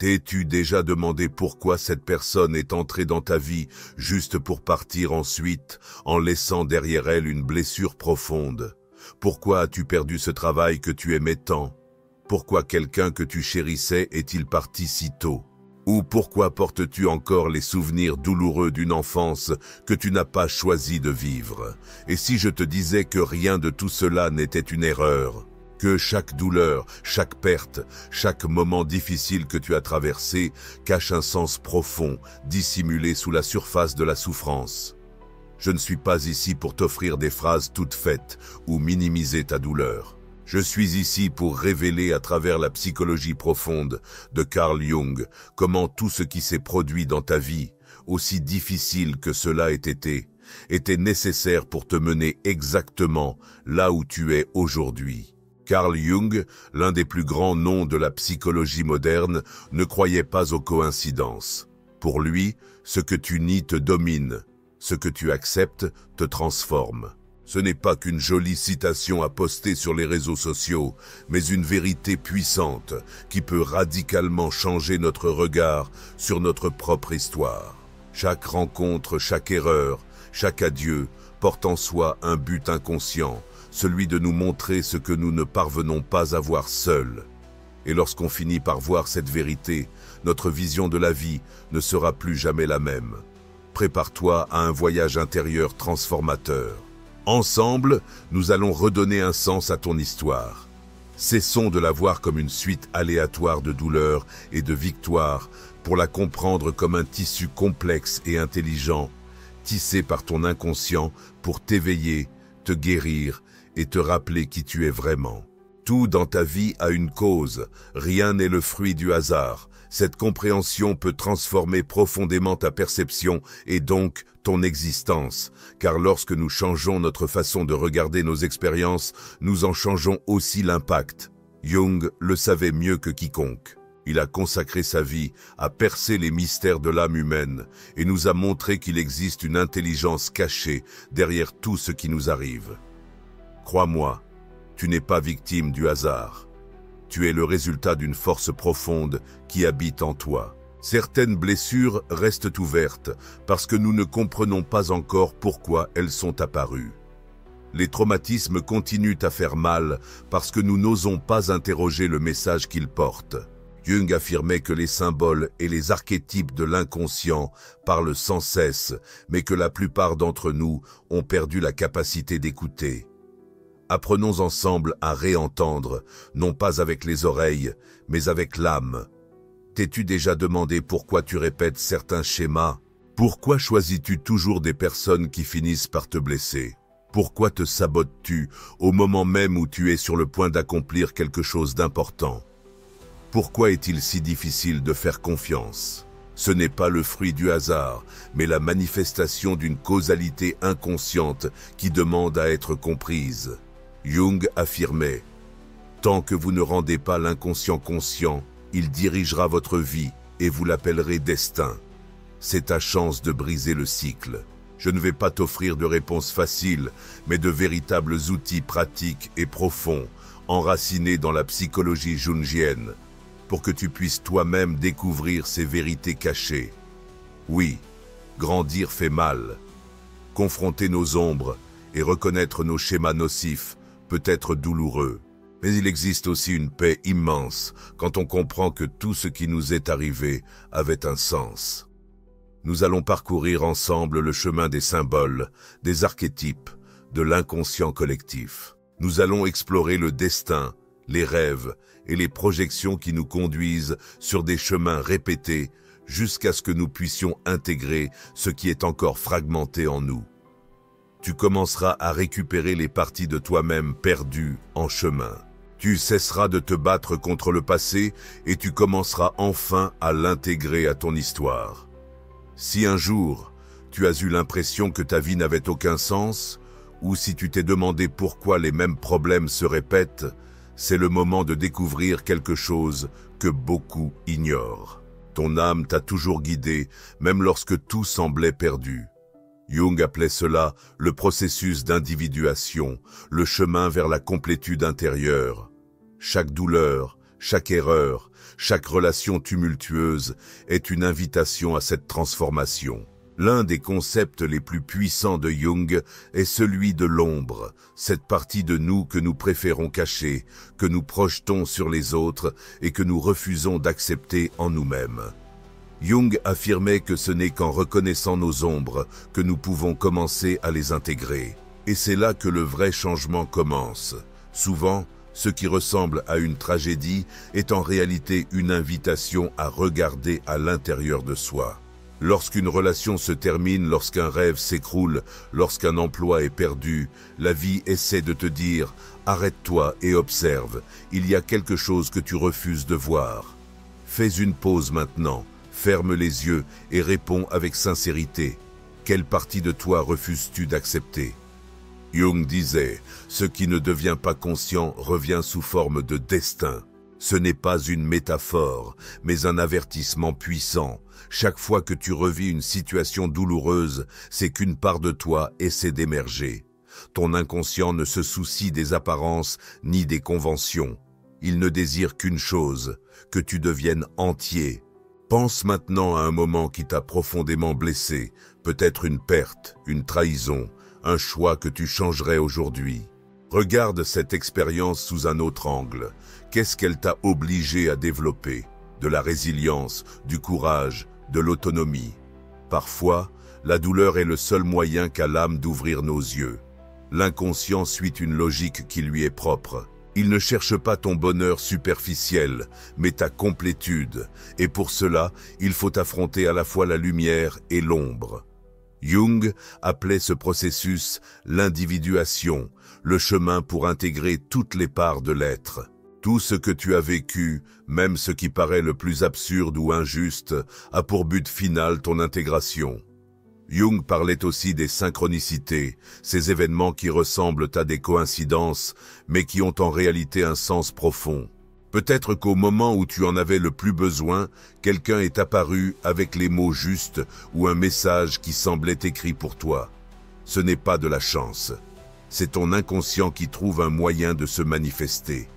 T'es-tu déjà demandé pourquoi cette personne est entrée dans ta vie juste pour partir ensuite, en laissant derrière elle une blessure profonde? Pourquoi as-tu perdu ce travail que tu aimais tant? Pourquoi quelqu'un que tu chérissais est-il parti si tôt? Ou pourquoi portes-tu encore les souvenirs douloureux d'une enfance que tu n'as pas choisi de vivre? Et si je te disais que rien de tout cela n'était une erreur? Que chaque douleur, chaque perte, chaque moment difficile que tu as traversé cache un sens profond, dissimulé sous la surface de la souffrance? Je ne suis pas ici pour t'offrir des phrases toutes faites ou minimiser ta douleur. Je suis ici pour révéler à travers la psychologie profonde de Carl Jung comment tout ce qui s'est produit dans ta vie, aussi difficile que cela ait été, était nécessaire pour te mener exactement là où tu es aujourd'hui. Carl Jung, l'un des plus grands noms de la psychologie moderne, ne croyait pas aux coïncidences. Pour lui, ce que tu nies te domine, ce que tu acceptes te transforme. Ce n'est pas qu'une jolie citation à poster sur les réseaux sociaux, mais une vérité puissante qui peut radicalement changer notre regard sur notre propre histoire. Chaque rencontre, chaque erreur, chaque adieu porte en soi un but inconscient, celui de nous montrer ce que nous ne parvenons pas à voir seuls. Et lorsqu'on finit par voir cette vérité, notre vision de la vie ne sera plus jamais la même. Prépare-toi à un voyage intérieur transformateur. Ensemble, nous allons redonner un sens à ton histoire. Cessons de la voir comme une suite aléatoire de douleurs et de victoires pour la comprendre comme un tissu complexe et intelligent, tissé par ton inconscient pour t'éveiller, te guérir et te rappeler qui tu es vraiment. Tout dans ta vie a une cause, rien n'est le fruit du hasard. Cette compréhension peut transformer profondément ta perception et donc ton existence, car lorsque nous changeons notre façon de regarder nos expériences, nous en changeons aussi l'impact. Jung le savait mieux que quiconque. Il a consacré sa vie à percer les mystères de l'âme humaine et nous a montré qu'il existe une intelligence cachée derrière tout ce qui nous arrive. Crois-moi, tu n'es pas victime du hasard. Tu es le résultat d'une force profonde qui habite en toi. Certaines blessures restent ouvertes parce que nous ne comprenons pas encore pourquoi elles sont apparues. Les traumatismes continuent à faire mal parce que nous n'osons pas interroger le message qu'ils portent. Jung affirmait que les symboles et les archétypes de l'inconscient parlent sans cesse, mais que la plupart d'entre nous ont perdu la capacité d'écouter. Apprenons ensemble à réentendre, non pas avec les oreilles, mais avec l'âme. T'es-tu déjà demandé pourquoi tu répètes certains schémas? Pourquoi choisis-tu toujours des personnes qui finissent par te blesser? Pourquoi te sabotes-tu au moment même où tu es sur le point d'accomplir quelque chose d'important? Pourquoi est-il si difficile de faire confiance? Ce n'est pas le fruit du hasard, mais la manifestation d'une causalité inconsciente qui demande à être comprise. Jung affirmait « Tant que vous ne rendez pas l'inconscient conscient, il dirigera votre vie et vous l'appellerez destin. C'est ta chance de briser le cycle. Je ne vais pas t'offrir de réponses faciles, mais de véritables outils pratiques et profonds, enracinés dans la psychologie jungienne, pour que tu puisses toi-même découvrir ces vérités cachées. Oui, grandir fait mal. Confronter nos ombres et reconnaître nos schémas nocifs peut être douloureux. Mais il existe aussi une paix immense quand on comprend que tout ce qui nous est arrivé avait un sens. Nous allons parcourir ensemble le chemin des symboles, des archétypes, de l'inconscient collectif. Nous allons explorer le destin, les rêves et les projections qui nous conduisent sur des chemins répétés jusqu'à ce que nous puissions intégrer ce qui est encore fragmenté en nous. Tu commenceras à récupérer les parties de toi-même perdues en chemin. Tu cesseras de te battre contre le passé et tu commenceras enfin à l'intégrer à ton histoire. Si un jour, tu as eu l'impression que ta vie n'avait aucun sens, ou si tu t'es demandé pourquoi les mêmes problèmes se répètent, c'est le moment de découvrir quelque chose que beaucoup ignorent. Ton âme t'a toujours guidé, même lorsque tout semblait perdu. Jung appelait cela le processus d'individuation, le chemin vers la complétude intérieure. Chaque douleur, Chaque erreur, chaque relation tumultueuse est une invitation à cette transformation. L'un des concepts les plus puissants de Jung est celui de l'ombre, cette partie de nous que nous préférons cacher, que nous projetons sur les autres et que nous refusons d'accepter en nous-mêmes. Jung affirmait que ce n'est qu'en reconnaissant nos ombres que nous pouvons commencer à les intégrer. Et c'est là que le vrai changement commence. Souvent, ce qui ressemble à une tragédie est en réalité une invitation à regarder à l'intérieur de soi. Lorsqu'une relation se termine, lorsqu'un rêve s'écroule, lorsqu'un emploi est perdu, la vie essaie de te dire « Arrête-toi et observe, il y a quelque chose que tu refuses de voir. » Fais une pause maintenant, ferme les yeux et réponds avec sincérité. Quelle partie de toi refuses-tu d'accepter ? Jung disait « Ce qui ne devient pas conscient revient sous forme de destin ». Ce n'est pas une métaphore, mais un avertissement puissant. Chaque fois que tu revis une situation douloureuse, c'est qu'une part de toi essaie d'émerger. Ton inconscient ne se soucie des apparences ni des conventions. Il ne désire qu'une chose, que tu deviennes entier. Pense maintenant à un moment qui t'a profondément blessé, peut-être une perte, une trahison, un choix que tu changerais aujourd'hui. Regarde cette expérience sous un autre angle. Qu'est-ce qu'elle t'a obligé à développer? De la résilience, du courage, de l'autonomie. Parfois, la douleur est le seul moyen qu'a l'âme d'ouvrir nos yeux. L'inconscient suit une logique qui lui est propre. Il ne cherche pas ton bonheur superficiel, mais ta complétude. Et pour cela, il faut affronter à la fois la lumière et l'ombre. Jung appelait ce processus l'individuation, le chemin pour intégrer toutes les parts de l'être. Tout ce que tu as vécu, même ce qui paraît le plus absurde ou injuste, a pour but final ton intégration. Jung parlait aussi des synchronicités, ces événements qui ressemblent à des coïncidences, mais qui ont en réalité un sens profond. Peut-être qu'au moment où tu en avais le plus besoin, quelqu'un est apparu avec les mots justes ou un message qui semblait écrit pour toi. Ce n'est pas de la chance. C'est ton inconscient qui trouve un moyen de se manifester.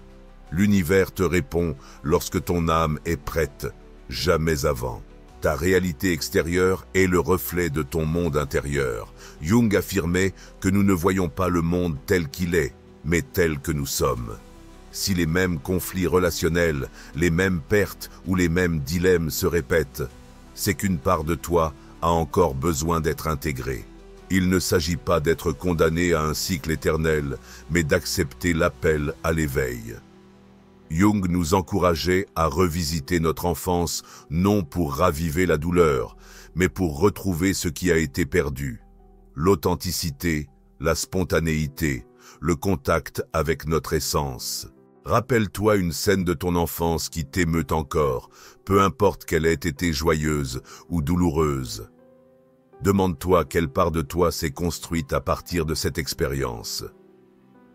L'univers te répond lorsque ton âme est prête, jamais avant. Ta réalité extérieure est le reflet de ton monde intérieur. Jung affirmait que nous ne voyons pas le monde tel qu'il est, mais tel que nous sommes. Si les mêmes conflits relationnels, les mêmes pertes ou les mêmes dilemmes se répètent, c'est qu'une part de toi a encore besoin d'être intégrée. Il ne s'agit pas d'être condamné à un cycle éternel, mais d'accepter l'appel à l'éveil. Jung nous encourageait à revisiter notre enfance non pour raviver la douleur, mais pour retrouver ce qui a été perdu. L'authenticité, la spontanéité, le contact avec notre essence. Rappelle-toi une scène de ton enfance qui t'émeut encore, peu importe qu'elle ait été joyeuse ou douloureuse. Demande-toi quelle part de toi s'est construite à partir de cette expérience.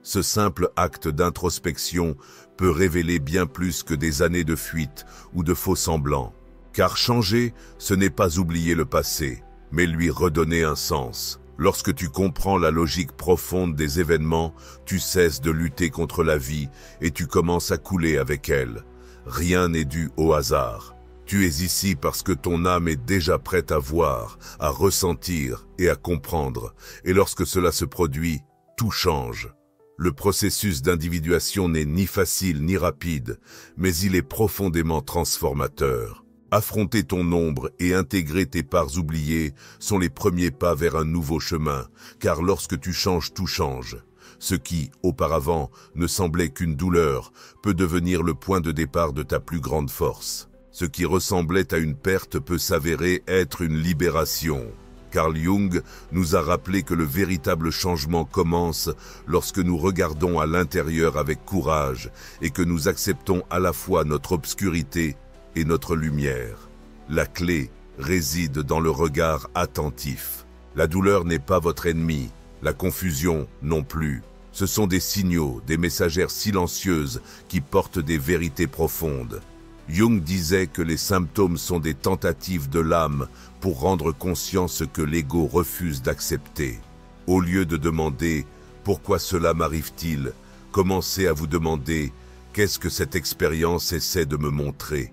Ce simple acte d'introspection peut révéler bien plus que des années de fuite ou de faux semblants. Car changer, ce n'est pas oublier le passé, mais lui redonner un sens. Lorsque tu comprends la logique profonde des événements, tu cesses de lutter contre la vie et tu commences à couler avec elle. Rien n'est dû au hasard. Tu es ici parce que ton âme est déjà prête à voir, à ressentir et à comprendre. Et lorsque cela se produit, tout change. Le processus d'individuation n'est ni facile ni rapide, mais il est profondément transformateur. Affronter ton ombre et intégrer tes parts oubliées sont les premiers pas vers un nouveau chemin, car lorsque tu changes, tout change. Ce qui, auparavant, ne semblait qu'une douleur, peut devenir le point de départ de ta plus grande force. Ce qui ressemblait à une perte peut s'avérer être une libération. Carl Jung nous a rappelé que le véritable changement commence lorsque nous regardons à l'intérieur avec courage et que nous acceptons à la fois notre obscurité et notre lumière. La clé réside dans le regard attentif. La douleur n'est pas votre ennemi, la confusion non plus. Ce sont des signaux, des messagères silencieuses qui portent des vérités profondes. Jung disait que les symptômes sont des tentatives de l'âme pour rendre conscient ce que l'ego refuse d'accepter. Au lieu de demander « Pourquoi cela m'arrive-t-il ?», commencez à vous demander Qu'est-ce que cette expérience essaie de me montrer?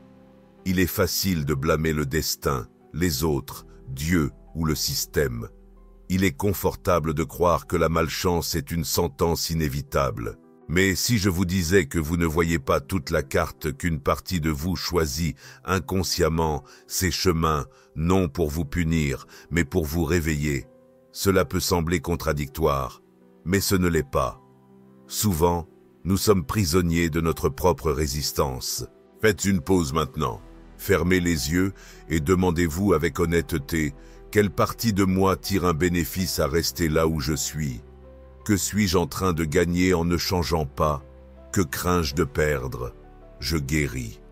Il est facile de blâmer le destin, les autres, Dieu ou le système. Il est confortable de croire que la malchance est une sentence inévitable. Mais si je vous disais que vous ne voyez pas toute la carte qu'une partie de vous choisit inconsciemment ces chemins, non pour vous punir, mais pour vous réveiller, cela peut sembler contradictoire, mais ce ne l'est pas. Souvent, nous sommes prisonniers de notre propre résistance. Faites une pause maintenant. Fermez les yeux et demandez-vous avec honnêteté quelle partie de moi tire un bénéfice à rester là où je suis. Que suis-je en train de gagner en ne changeant pas? Que crains-je de perdre? Je guéris.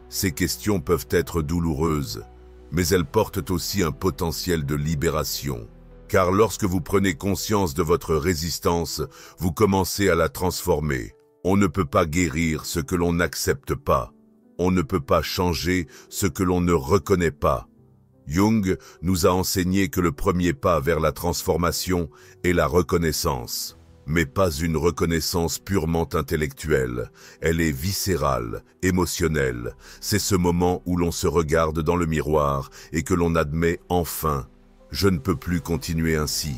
Ces questions peuvent être douloureuses, mais elles portent aussi un potentiel de libération. Car lorsque vous prenez conscience de votre résistance, vous commencez à la transformer. On ne peut pas guérir ce que l'on n'accepte pas. On ne peut pas changer ce que l'on ne reconnaît pas. Jung nous a enseigné que le premier pas vers la transformation est la reconnaissance. Mais pas une reconnaissance purement intellectuelle. Elle est viscérale, émotionnelle. C'est ce moment où l'on se regarde dans le miroir et que l'on admet enfin « Je ne peux plus continuer ainsi ».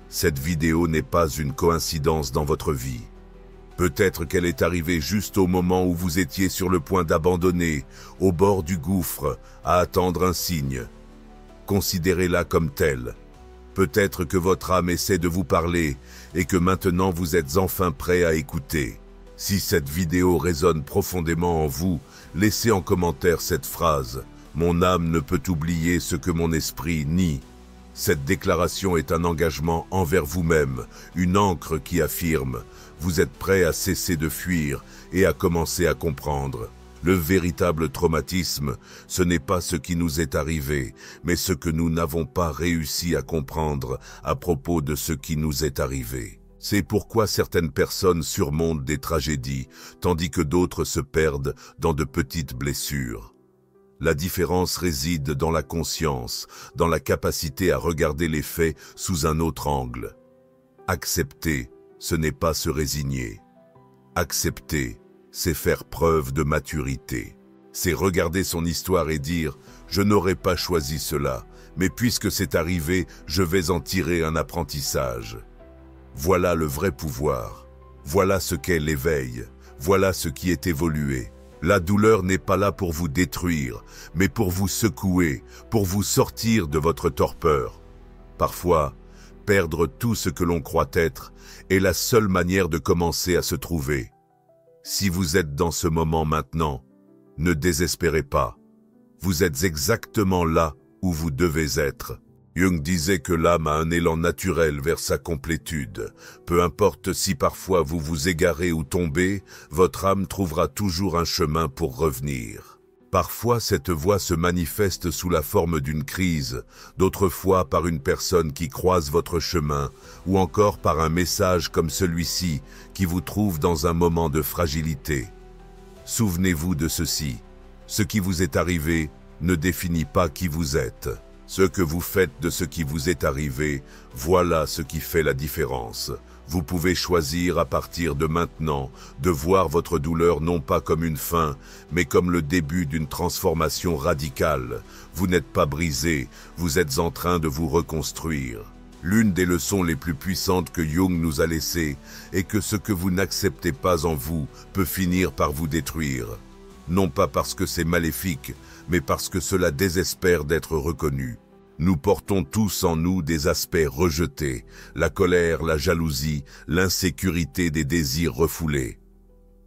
Cette vidéo n'est pas une coïncidence dans votre vie. Peut-être qu'elle est arrivée juste au moment où vous étiez sur le point d'abandonner, au bord du gouffre, à attendre un signe. Considérez-la comme telle. Peut-être que votre âme essaie de vous parler et que maintenant vous êtes enfin prêt à écouter. Si cette vidéo résonne profondément en vous, laissez en commentaire cette phrase « Mon âme ne peut oublier ce que mon esprit nie ». Cette déclaration est un engagement envers vous-même, une ancre qui affirme « Vous êtes prêt à cesser de fuir et à commencer à comprendre ». Le véritable traumatisme, ce n'est pas ce qui nous est arrivé, mais ce que nous n'avons pas réussi à comprendre à propos de ce qui nous est arrivé. C'est pourquoi certaines personnes surmontent des tragédies, tandis que d'autres se perdent dans de petites blessures. La différence réside dans la conscience, dans la capacité à regarder les faits sous un autre angle. Accepter, ce n'est pas se résigner. Accepter, c'est faire preuve de maturité. C'est regarder son histoire et dire « Je n'aurais pas choisi cela, mais puisque c'est arrivé, je vais en tirer un apprentissage. » Voilà le vrai pouvoir. Voilà ce qu'est l'éveil. Voilà ce qui est évolué. La douleur n'est pas là pour vous détruire, mais pour vous secouer, pour vous sortir de votre torpeur. Parfois, perdre tout ce que l'on croit être est la seule manière de commencer à se trouver. Si vous êtes dans ce moment maintenant, ne désespérez pas. Vous êtes exactement là où vous devez être. Jung disait que l'âme a un élan naturel vers sa complétude. Peu importe si parfois vous vous égarez ou tombez, votre âme trouvera toujours un chemin pour revenir. Parfois, cette voie se manifeste sous la forme d'une crise, d'autres fois par une personne qui croise votre chemin, ou encore par un message comme celui-ci qui vous trouve dans un moment de fragilité. Souvenez-vous de ceci, ce qui vous est arrivé ne définit pas qui vous êtes. Ce que vous faites de ce qui vous est arrivé, voilà ce qui fait la différence. Vous pouvez choisir à partir de maintenant de voir votre douleur non pas comme une fin, mais comme le début d'une transformation radicale. Vous n'êtes pas brisé, vous êtes en train de vous reconstruire. L'une des leçons les plus puissantes que Jung nous a laissées est que ce que vous n'acceptez pas en vous peut finir par vous détruire. Non pas parce que c'est maléfique, mais parce que cela désespère d'être reconnu. Nous portons tous en nous des aspects rejetés, la colère, la jalousie, l'insécurité des désirs refoulés.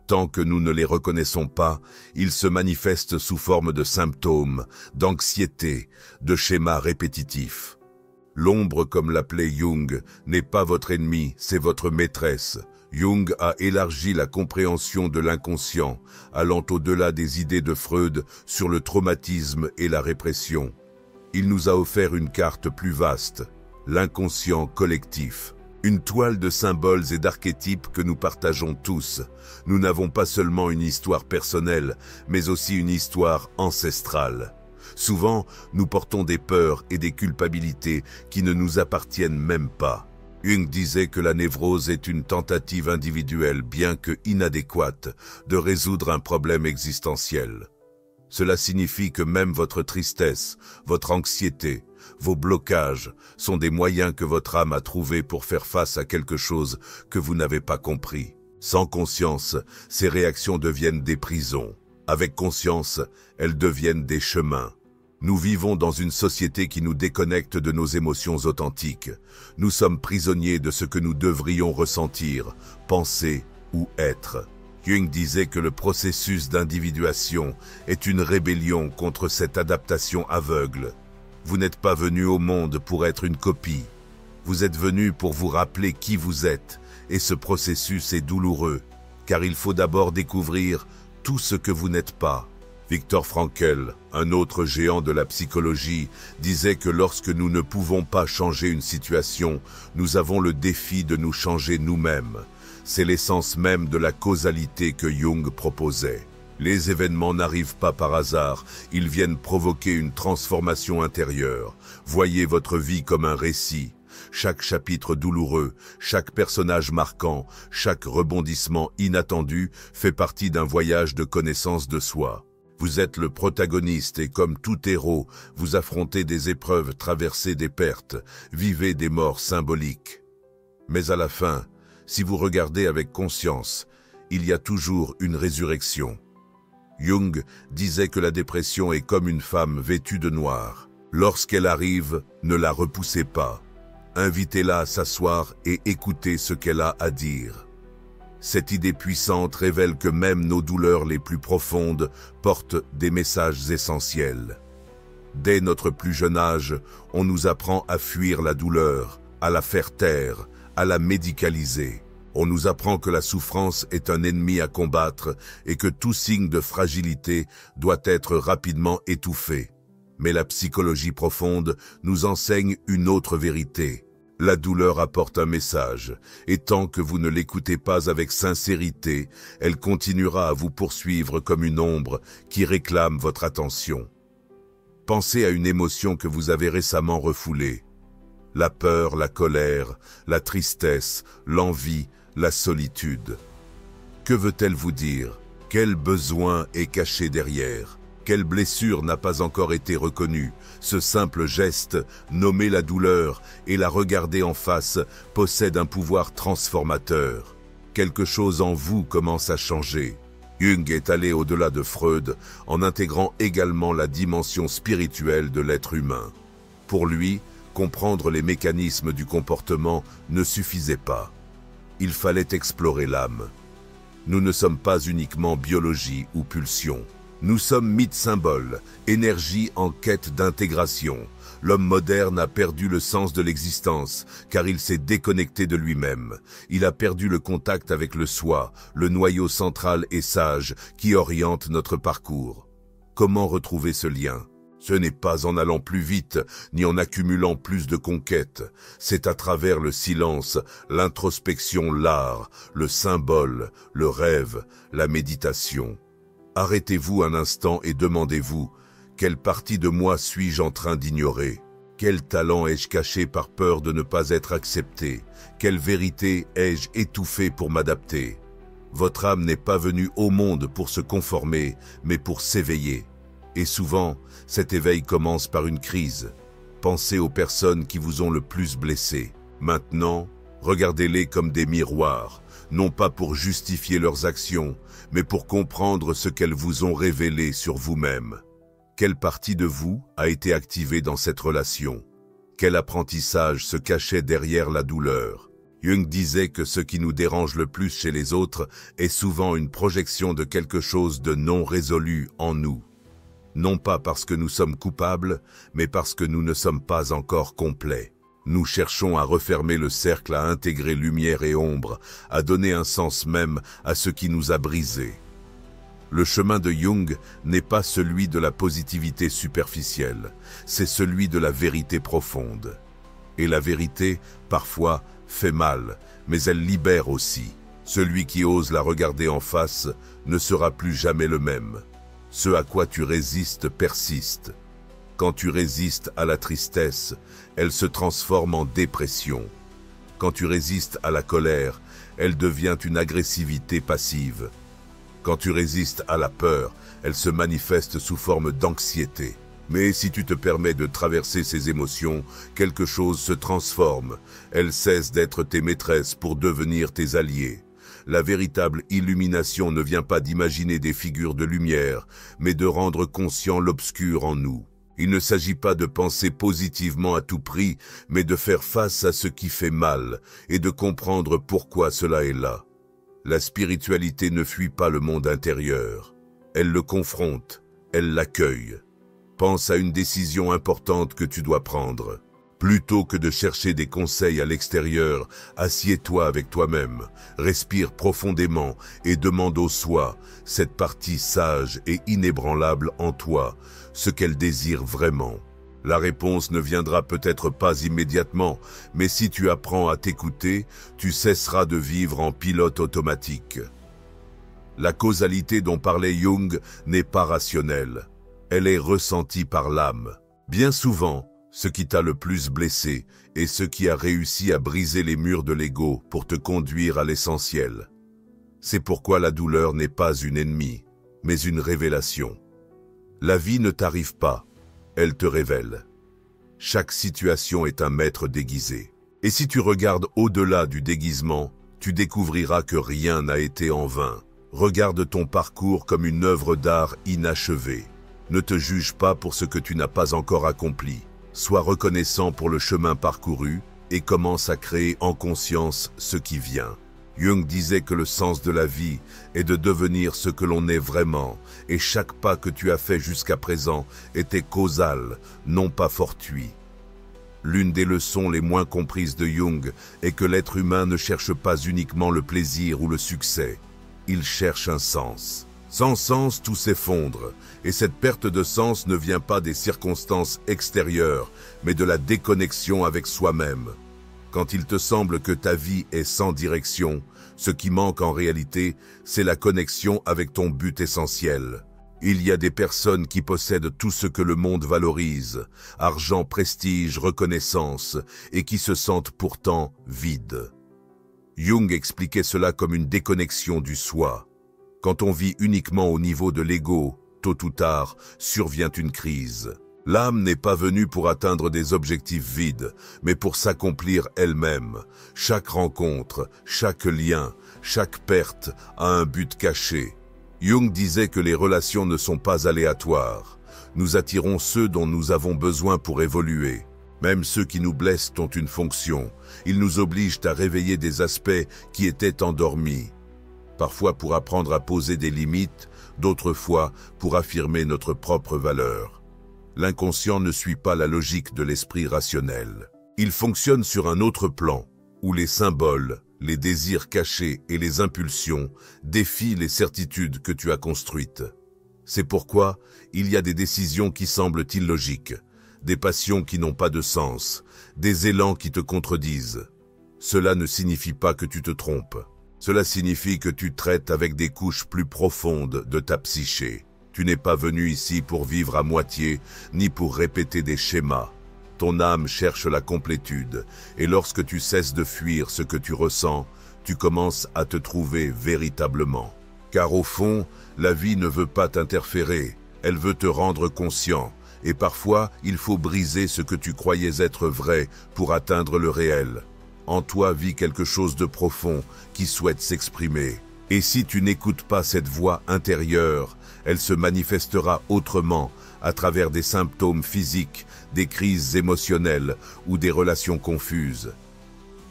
Tant que nous ne les reconnaissons pas, ils se manifestent sous forme de symptômes, d'anxiété, de schémas répétitifs. L'ombre, comme l'appelait Jung, n'est pas votre ennemi, c'est votre maîtresse. Jung a élargi la compréhension de l'inconscient, allant au-delà des idées de Freud sur le traumatisme et la répression. Il nous a offert une carte plus vaste, l'inconscient collectif, une toile de symboles et d'archétypes que nous partageons tous. Nous n'avons pas seulement une histoire personnelle, mais aussi une histoire ancestrale. Souvent, nous portons des peurs et des culpabilités qui ne nous appartiennent même pas. Jung disait que la névrose est une tentative individuelle, bien que inadéquate, de résoudre un problème existentiel. Cela signifie que même votre tristesse, votre anxiété, vos blocages sont des moyens que votre âme a trouvés pour faire face à quelque chose que vous n'avez pas compris. Sans conscience, ces réactions deviennent des prisons. Avec conscience, elles deviennent des chemins. Nous vivons dans une société qui nous déconnecte de nos émotions authentiques. Nous sommes prisonniers de ce que nous devrions ressentir, penser ou être. Jung disait que le processus d'individuation est une rébellion contre cette adaptation aveugle. Vous n'êtes pas venu au monde pour être une copie. Vous êtes venu pour vous rappeler qui vous êtes, et ce processus est douloureux, car il faut d'abord découvrir tout ce que vous n'êtes pas. Viktor Frankl, un autre géant de la psychologie, disait que lorsque nous ne pouvons pas changer une situation, nous avons le défi de nous changer nous-mêmes. C'est l'essence même de la causalité que Jung proposait. Les événements n'arrivent pas par hasard, ils viennent provoquer une transformation intérieure. Voyez votre vie comme un récit. Chaque chapitre douloureux, chaque personnage marquant, chaque rebondissement inattendu fait partie d'un voyage de connaissance de soi. Vous êtes le protagoniste et comme tout héros, vous affrontez des épreuves, traversez des pertes, vivez des morts symboliques. Mais à la fin, si vous regardez avec conscience, il y a toujours une résurrection. Jung disait que la dépression est comme une femme vêtue de noir. Lorsqu'elle arrive, ne la repoussez pas. Invitez-la à s'asseoir et écoutez ce qu'elle a à dire. Cette idée puissante révèle que même nos douleurs les plus profondes portent des messages essentiels. Dès notre plus jeune âge, on nous apprend à fuir la douleur, à la faire taire, à la médicaliser. On nous apprend que la souffrance est un ennemi à combattre et que tout signe de fragilité doit être rapidement étouffé. Mais la psychologie profonde nous enseigne une autre vérité. La douleur apporte un message, et tant que vous ne l'écoutez pas avec sincérité, elle continuera à vous poursuivre comme une ombre qui réclame votre attention. Pensez à une émotion que vous avez récemment refoulée. La peur, la colère, la tristesse, l'envie, la solitude. Que veut-elle vous dire? Quel besoin est caché derrière? Quelle blessure n'a pas encore été reconnue? Ce simple geste, nommer la douleur et la regarder en face, possède un pouvoir transformateur. Quelque chose en vous commence à changer. Jung est allé au-delà de Freud en intégrant également la dimension spirituelle de l'être humain. Pour lui, comprendre les mécanismes du comportement ne suffisait pas. Il fallait explorer l'âme. Nous ne sommes pas uniquement biologie ou pulsion. Nous sommes mythes-symboles, énergie en quête d'intégration. L'homme moderne a perdu le sens de l'existence, car il s'est déconnecté de lui-même. Il a perdu le contact avec le soi, le noyau central et sage qui oriente notre parcours. Comment retrouver ce lien? Ce n'est pas en allant plus vite, ni en accumulant plus de conquêtes. C'est à travers le silence, l'introspection, l'art, le symbole, le rêve, la méditation. Arrêtez-vous un instant et demandez-vous, quelle partie de moi suis-je en train d'ignorer? Quel talent ai-je caché par peur de ne pas être accepté? Quelle vérité ai-je étouffée pour m'adapter? Votre âme n'est pas venue au monde pour se conformer, mais pour s'éveiller. Et souvent, cet éveil commence par une crise. Pensez aux personnes qui vous ont le plus blessé. Maintenant, regardez-les comme des miroirs, non pas pour justifier leurs actions, mais pour comprendre ce qu'elles vous ont révélé sur vous-même. Quelle partie de vous a été activée dans cette relation? Quel apprentissage se cachait derrière la douleur? Jung disait que ce qui nous dérange le plus chez les autres est souvent une projection de quelque chose de non résolu en nous. Non pas parce que nous sommes coupables, mais parce que nous ne sommes pas encore complets. Nous cherchons à refermer le cercle, à intégrer lumière et ombre, à donner un sens même à ce qui nous a brisés. Le chemin de Jung n'est pas celui de la positivité superficielle, c'est celui de la vérité profonde. Et la vérité, parfois, fait mal, mais elle libère aussi. Celui qui ose la regarder en face ne sera plus jamais le même. Ce à quoi tu résistes persiste. Quand tu résistes à la tristesse, elle se transforme en dépression. Quand tu résistes à la colère, elle devient une agressivité passive. Quand tu résistes à la peur, elle se manifeste sous forme d'anxiété. Mais si tu te permets de traverser ces émotions, quelque chose se transforme. Elles cessent d'être tes maîtresses pour devenir tes alliés. La véritable illumination ne vient pas d'imaginer des figures de lumière, mais de rendre conscient l'obscur en nous. Il ne s'agit pas de penser positivement à tout prix, mais de faire face à ce qui fait mal et de comprendre pourquoi cela est là. La spiritualité ne fuit pas le monde intérieur. Elle le confronte, elle l'accueille. Pense à une décision importante que tu dois prendre. Plutôt que de chercher des conseils à l'extérieur, assieds-toi avec toi-même, respire profondément et demande au soi, cette partie sage et inébranlable en toi, ce qu'elle désire vraiment. La réponse ne viendra peut-être pas immédiatement, mais si tu apprends à t'écouter, tu cesseras de vivre en pilote automatique. La causalité dont parlait Jung n'est pas rationnelle. Elle est ressentie par l'âme. Bien souvent, ce qui t'a le plus blessé est ce qui a réussi à briser les murs de l'ego pour te conduire à l'essentiel. C'est pourquoi la douleur n'est pas une ennemie, mais une révélation. La vie ne t'arrive pas, elle te révèle. Chaque situation est un maître déguisé. Et si tu regardes au-delà du déguisement, tu découvriras que rien n'a été en vain. Regarde ton parcours comme une œuvre d'art inachevée. Ne te juge pas pour ce que tu n'as pas encore accompli. Sois reconnaissant pour le chemin parcouru et commence à créer en conscience ce qui vient. Jung disait que le sens de la vie est de devenir ce que l'on est vraiment, et chaque pas que tu as fait jusqu'à présent était causal, non pas fortuit. L'une des leçons les moins comprises de Jung est que l'être humain ne cherche pas uniquement le plaisir ou le succès, il cherche un sens. Sans sens, tout s'effondre, et cette perte de sens ne vient pas des circonstances extérieures, mais de la déconnexion avec soi-même. Quand il te semble que ta vie est sans direction, ce qui manque en réalité, c'est la connexion avec ton but essentiel. Il y a des personnes qui possèdent tout ce que le monde valorise, argent, prestige, reconnaissance, et qui se sentent pourtant vides. Jung expliquait cela comme une déconnexion du soi. Quand on vit uniquement au niveau de l'ego, tôt ou tard, survient une crise. L'âme n'est pas venue pour atteindre des objectifs vides, mais pour s'accomplir elle-même. Chaque rencontre, chaque lien, chaque perte a un but caché. Jung disait que les relations ne sont pas aléatoires. Nous attirons ceux dont nous avons besoin pour évoluer. Même ceux qui nous blessent ont une fonction. Ils nous obligent à réveiller des aspects qui étaient endormis. Parfois pour apprendre à poser des limites, d'autres fois pour affirmer notre propre valeur. L'inconscient ne suit pas la logique de l'esprit rationnel. Il fonctionne sur un autre plan, où les symboles, les désirs cachés et les impulsions défient les certitudes que tu as construites. C'est pourquoi il y a des décisions qui semblent illogiques, des passions qui n'ont pas de sens, des élans qui te contredisent. Cela ne signifie pas que tu te trompes. Cela signifie que tu traites avec des couches plus profondes de ta psyché. Tu n'es pas venu ici pour vivre à moitié, ni pour répéter des schémas. Ton âme cherche la complétude, et lorsque tu cesses de fuir ce que tu ressens, tu commences à te trouver véritablement. Car au fond, la vie ne veut pas t'interférer, elle veut te rendre conscient, et parfois il faut briser ce que tu croyais être vrai pour atteindre le réel. En toi vit quelque chose de profond qui souhaite s'exprimer. Et si tu n'écoutes pas cette voix intérieure, elle se manifestera autrement, à travers des symptômes physiques, des crises émotionnelles ou des relations confuses.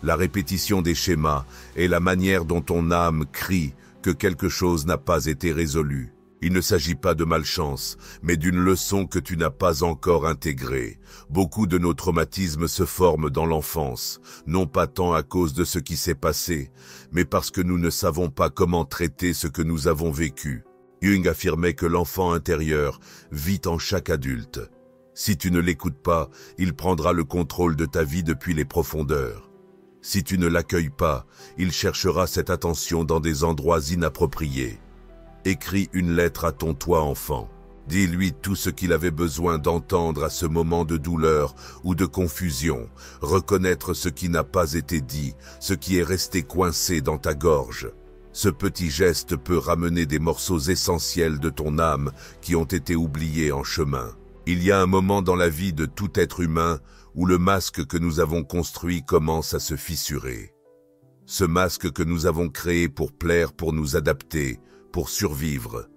La répétition des schémas est la manière dont ton âme crie que quelque chose n'a pas été résolu. Il ne s'agit pas de malchance, mais d'une leçon que tu n'as pas encore intégrée. Beaucoup de nos traumatismes se forment dans l'enfance, non pas tant à cause de ce qui s'est passé, mais parce que nous ne savons pas comment traiter ce que nous avons vécu. Jung affirmait que l'enfant intérieur vit en chaque adulte. Si tu ne l'écoutes pas, il prendra le contrôle de ta vie depuis les profondeurs. Si tu ne l'accueilles pas, il cherchera cette attention dans des endroits inappropriés. Écris une lettre à ton toi enfant. Dis-lui tout ce qu'il avait besoin d'entendre à ce moment de douleur ou de confusion, reconnaître ce qui n'a pas été dit, ce qui est resté coincé dans ta gorge. Ce petit geste peut ramener des morceaux essentiels de ton âme qui ont été oubliés en chemin. Il y a un moment dans la vie de tout être humain où le masque que nous avons construit commence à se fissurer. Ce masque que nous avons créé pour plaire, pour nous adapter, pour survivre.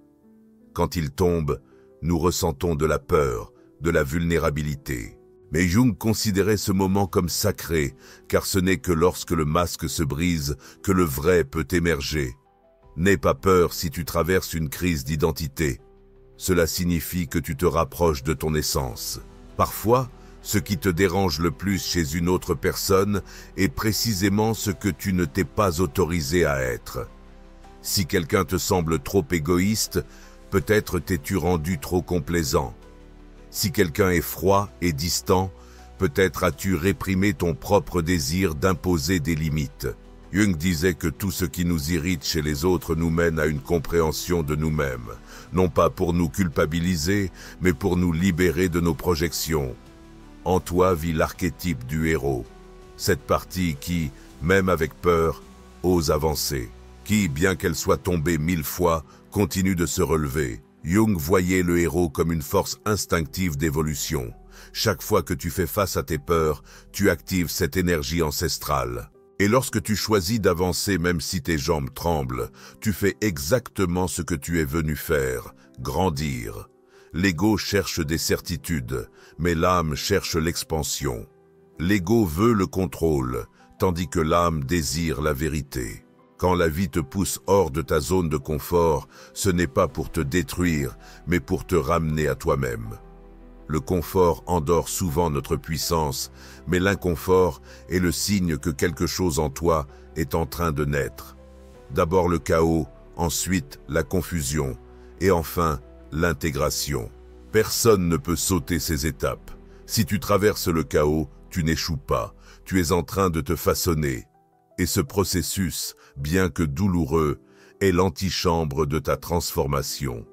Quand il tombe, nous ressentons de la peur, de la vulnérabilité. Mais Jung considérait ce moment comme sacré, car ce n'est que lorsque le masque se brise que le vrai peut émerger. N'aie pas peur si tu traverses une crise d'identité. Cela signifie que tu te rapproches de ton essence. Parfois, ce qui te dérange le plus chez une autre personne est précisément ce que tu ne t'es pas autorisé à être. Si quelqu'un te semble trop égoïste, peut-être t'es-tu rendu trop complaisant. Si quelqu'un est froid et distant, peut-être as-tu réprimé ton propre désir d'imposer des limites. Jung disait que tout ce qui nous irrite chez les autres nous mène à une compréhension de nous-mêmes, non pas pour nous culpabiliser, mais pour nous libérer de nos projections. En toi vit l'archétype du héros, cette partie qui, même avec peur, ose avancer, qui, bien qu'elle soit tombée 1000 fois, continue de se relever. Jung voyait le héros comme une force instinctive d'évolution. Chaque fois que tu fais face à tes peurs, tu actives cette énergie ancestrale. Et lorsque tu choisis d'avancer même si tes jambes tremblent, tu fais exactement ce que tu es venu faire, grandir. L'ego cherche des certitudes, mais l'âme cherche l'expansion. L'ego veut le contrôle, tandis que l'âme désire la vérité. Quand la vie te pousse hors de ta zone de confort, ce n'est pas pour te détruire, mais pour te ramener à toi-même. Le confort endort souvent notre puissance, mais l'inconfort est le signe que quelque chose en toi est en train de naître. D'abord le chaos, ensuite la confusion, et enfin l'intégration. Personne ne peut sauter ces étapes. Si tu traverses le chaos, tu n'échoues pas, tu es en train de te façonner. Et ce processus, bien que douloureux, est l'antichambre de ta transformation.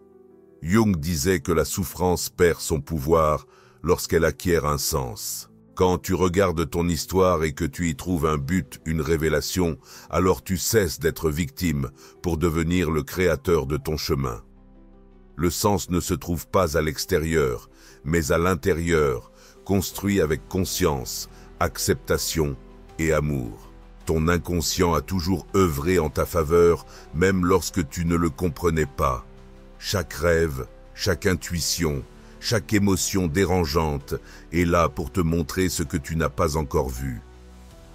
Jung disait que la souffrance perd son pouvoir lorsqu'elle acquiert un sens. Quand tu regardes ton histoire et que tu y trouves un but, une révélation, alors tu cesses d'être victime pour devenir le créateur de ton chemin. Le sens ne se trouve pas à l'extérieur, mais à l'intérieur, construit avec conscience, acceptation et amour. Ton inconscient a toujours œuvré en ta faveur, même lorsque tu ne le comprenais pas. Chaque rêve, chaque intuition, chaque émotion dérangeante est là pour te montrer ce que tu n'as pas encore vu.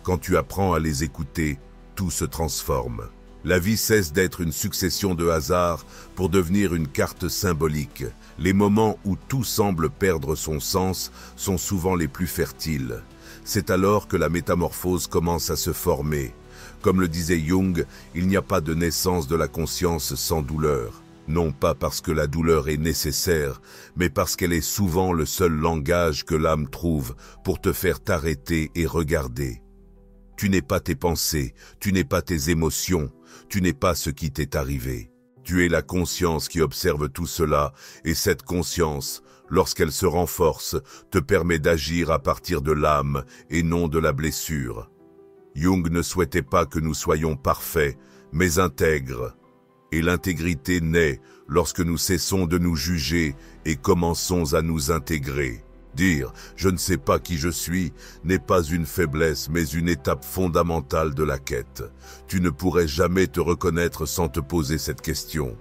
Quand tu apprends à les écouter, tout se transforme. La vie cesse d'être une succession de hasards pour devenir une carte symbolique. Les moments où tout semble perdre son sens sont souvent les plus fertiles. C'est alors que la métamorphose commence à se former. Comme le disait Jung, il n'y a pas de naissance de la conscience sans douleur. Non pas parce que la douleur est nécessaire, mais parce qu'elle est souvent le seul langage que l'âme trouve pour te faire t'arrêter et regarder. Tu n'es pas tes pensées, tu n'es pas tes émotions, tu n'es pas ce qui t'est arrivé. Tu es la conscience qui observe tout cela, et cette conscience, lorsqu'elle se renforce, te permet d'agir à partir de l'âme et non de la blessure. Jung ne souhaitait pas que nous soyons parfaits, mais intègres. Et l'intégrité naît lorsque nous cessons de nous juger et commençons à nous intégrer. Dire « je ne sais pas qui je suis » n'est pas une faiblesse mais une étape fondamentale de la quête. Tu ne pourrais jamais te reconnaître sans te poser cette question.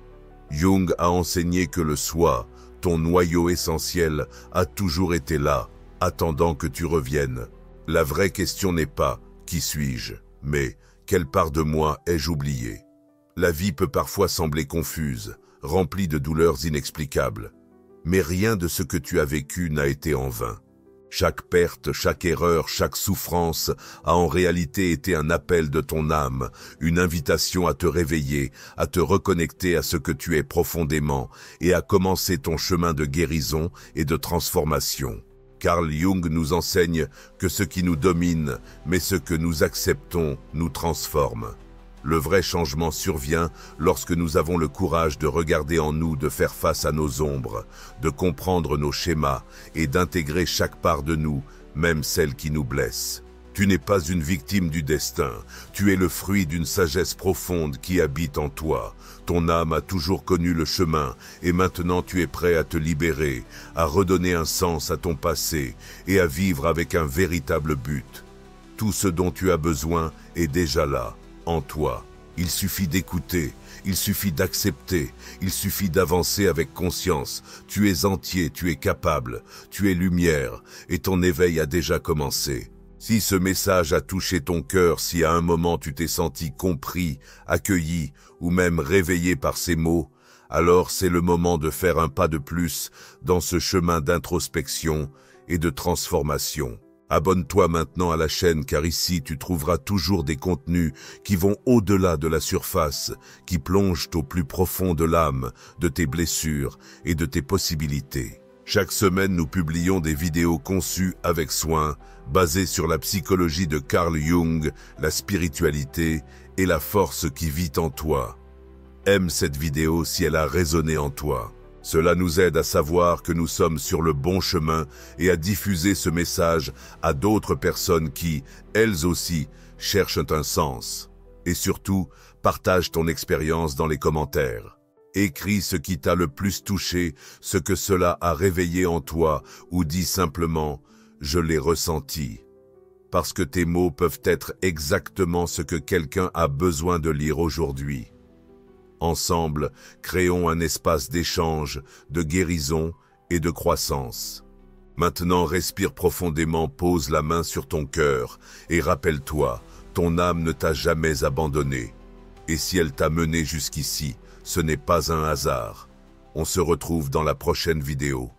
Jung a enseigné que le soi, ton noyau essentiel, a toujours été là, attendant que tu reviennes. La vraie question n'est pas « qui suis-je » mais « quelle part de moi ai-je oublié ?» La vie peut parfois sembler confuse, remplie de douleurs inexplicables. Mais rien de ce que tu as vécu n'a été en vain. Chaque perte, chaque erreur, chaque souffrance a en réalité été un appel de ton âme, une invitation à te réveiller, à te reconnecter à ce que tu es profondément et à commencer ton chemin de guérison et de transformation. Carl Jung nous enseigne que ce qui nous domine, mais ce que nous acceptons, nous transforme. Le vrai changement survient lorsque nous avons le courage de regarder en nous, de faire face à nos ombres, de comprendre nos schémas et d'intégrer chaque part de nous, même celle qui nous blesse. Tu n'es pas une victime du destin, tu es le fruit d'une sagesse profonde qui habite en toi. Ton âme a toujours connu le chemin et maintenant tu es prêt à te libérer, à redonner un sens à ton passé et à vivre avec un véritable but. Tout ce dont tu as besoin est déjà là, en toi. Il suffit d'écouter, il suffit d'accepter, il suffit d'avancer avec conscience. Tu es entier, tu es capable, tu es lumière et ton éveil a déjà commencé. Si ce message a touché ton cœur, si à un moment tu t'es senti compris, accueilli ou même réveillé par ces mots, alors c'est le moment de faire un pas de plus dans ce chemin d'introspection et de transformation. Abonne-toi maintenant à la chaîne car ici tu trouveras toujours des contenus qui vont au-delà de la surface, qui plongent au plus profond de l'âme, de tes blessures et de tes possibilités. Chaque semaine, nous publions des vidéos conçues avec soin, basées sur la psychologie de Carl Jung, la spiritualité et la force qui vit en toi. Aime cette vidéo si elle a résonné en toi. Cela nous aide à savoir que nous sommes sur le bon chemin et à diffuser ce message à d'autres personnes qui, elles aussi, cherchent un sens. Et surtout, partage ton expérience dans les commentaires. Écris ce qui t'a le plus touché, ce que cela a réveillé en toi, ou dis simplement « je l'ai ressenti ». Parce que tes mots peuvent être exactement ce que quelqu'un a besoin de lire aujourd'hui. Ensemble, créons un espace d'échange, de guérison et de croissance. Maintenant, respire profondément, pose la main sur ton cœur et rappelle-toi, ton âme ne t'a jamais abandonné. Et si elle t'a mené jusqu'ici, ce n'est pas un hasard. On se retrouve dans la prochaine vidéo.